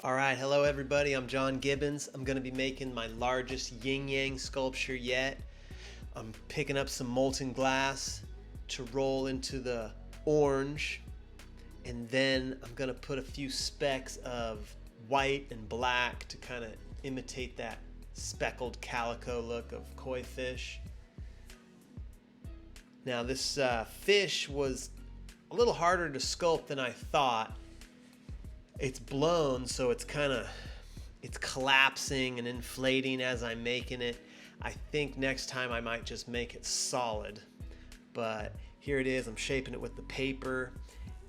Alright, hello everybody, I'm John Gibbons. I'm going to be making my largest Yin Yang sculpture yet. I'm picking up some molten glass to roll into the orange, and then I'm going to put a few specks of white and black to kind of imitate that speckled calico look of koi fish. Now this fish was a little harder to sculpt than I thought. It's blown, so it's collapsing and inflating as I'm making it. I think next time I might just make it solid, but here it is. I'm shaping it with the paper,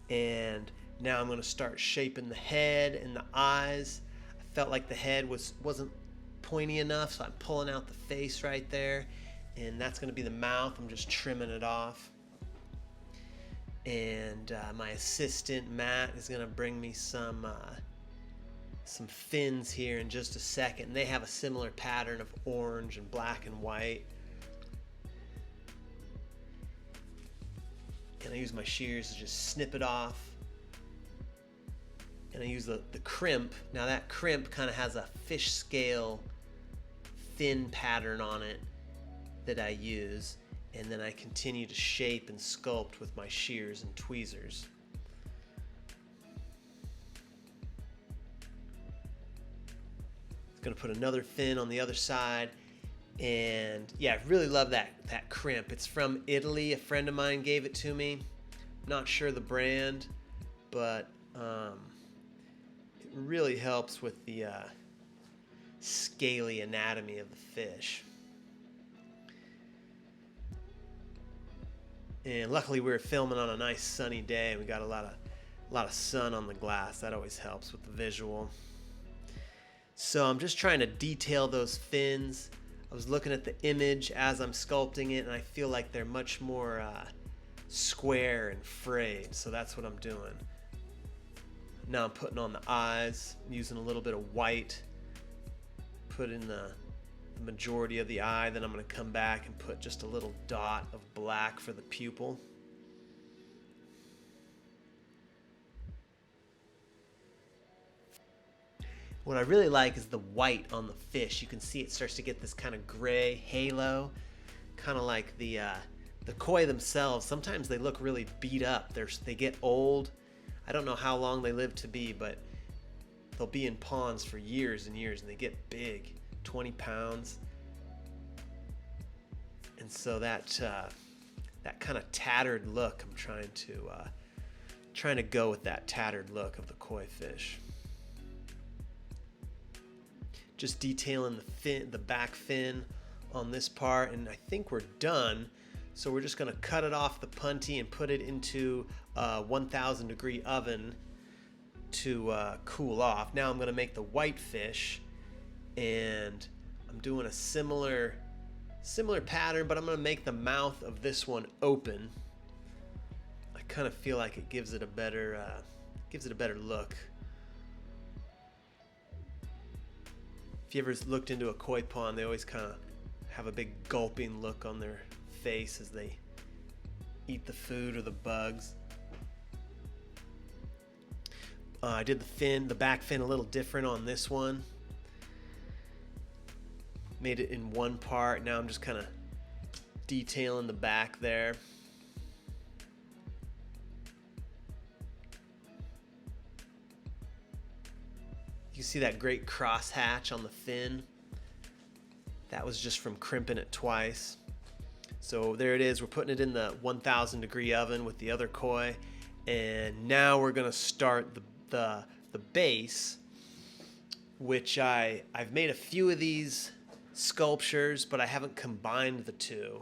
and now I'm going to start shaping the head and the eyes. I felt like the head wasn't pointy enough, so I'm pulling out the face right there, and that's going to be the mouth. I'm just trimming it off. And my assistant Matt is going to bring me some fins here in just a second. And they have a similar pattern of orange and black and white. And I use my shears to just snip it off. And I use the crimp. Now that crimp kind of has a fish scale fin pattern on it that I use. And then I continue to shape and sculpt with my shears and tweezers. I'm going to put another fin on the other side. And yeah, I really love that crimp. It's from Italy. A friend of mine gave it to me. Not sure the brand, but it really helps with the scaly anatomy of the fish. And luckily we were filming on a nice sunny day, and we got a lot of sun on the glass. That always helps with the visual. So I'm just trying to detail those fins. I was looking at the image as I'm sculpting it, and I feel like they're much more square and frayed. So that's what I'm doing. Now I'm putting on the eyes. I'm using a little bit of white. Put in the majority of the eye. Then I'm going to come back and put just a little dot of black for the pupil. What I really like is the white on the fish. You can see it starts to get this kind of gray halo, kind of like the koi themselves. Sometimes they look really beat up. They get old. I don't know how long they live to be, but they'll be in ponds for years and years, and they get big. 20 pounds. And so that kind of tattered look, I'm trying to go with that tattered look of the koi fish. Just detailing the back fin on this part, and I think we're done. So we're just going to cut it off the punty and put it into a 1,000 degree oven to cool off. Now I'm going to make the white fish. And I'm doing a similar pattern, but I'm going to make the mouth of this one open. I kind of feel like it gives it a better look. If you ever looked into a koi pond, they always kind of have a big gulping look on their face as they eat the food or the bugs. I did the back fin a little different on this one. Made it in one part. Now I'm just kind of detailing the back there. You see that great cross hatch on the fin? That was just from crimping it twice. So there it is. We're putting it in the 1,000 degree oven with the other koi. And now we're going to start the base, which I've made a few of these sculptures, but I haven't combined the two.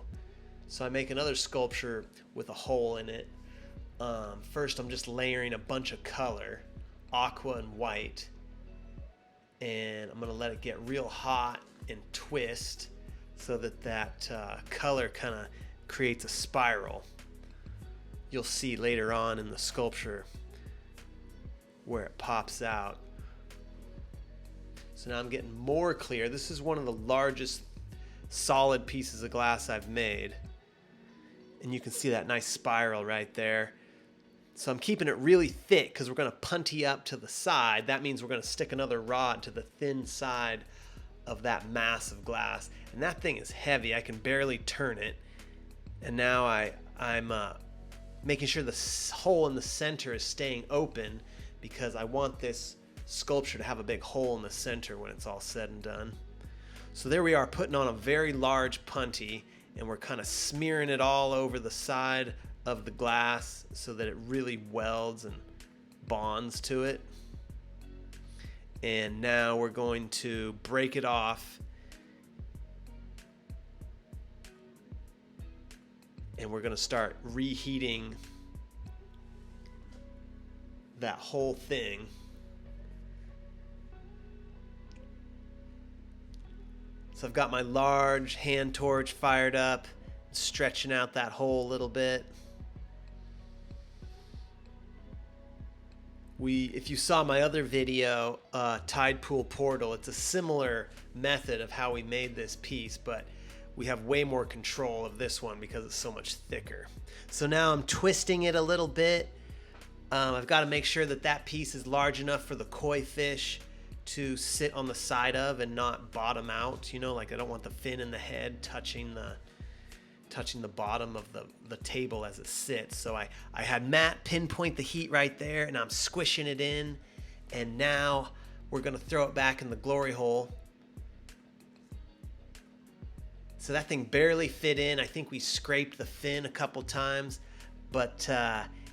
So I make another sculpture with a hole in it. First I'm just layering a bunch of color, aqua and white, and I'm gonna let it get real hot and twist so that color kind of creates a spiral. You'll see later on in the sculpture where it pops out. So now I'm getting more clear. This is one of the largest solid pieces of glass I've made. And you can see that nice spiral right there. So I'm keeping it really thick because we're going to punty up to the side. That means we're going to stick another rod to the thin side of that mass of glass. And that thing is heavy. I can barely turn it. And now I'm making sure the hole in the center is staying open because I want this sculpture to have a big hole in the center when it's all said and done. So there we are, putting on a very large punty, and we're kind of smearing it all over the side of the glass so that it really welds and bonds to it. And now we're going to break it off, and we're going to start reheating that whole thing. So I've got my large hand torch fired up, stretching out that hole a little bit. If you saw my other video, Tide Pool Portal, it's a similar method of how we made this piece, but we have way more control of this one because it's so much thicker. So now I'm twisting it a little bit. I've got to make sure that that piece is large enough for the koi fish to sit on the side of and not bottom out. You know, like I don't want the fin and the head touching the bottom of the table as it sits. So I had Matt pinpoint the heat right there, and I'm squishing it in. And now we're gonna throw it back in the glory hole. So that thing barely fit in. I think we scraped the fin a couple times, but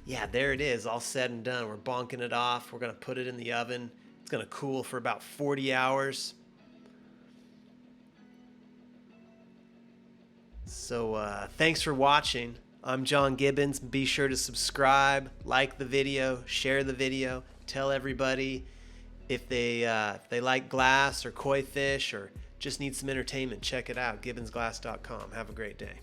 yeah, there it is, all said and done. We're bonking it off. We're gonna put it in the oven. It's gonna cool for about 40 hours. So thanks for watching. I'm John Gibbons. Be sure to subscribe, like the video, share the video, tell everybody if they like glass or koi fish or just need some entertainment. Check it out, gibbonsglass.com. Have a great day.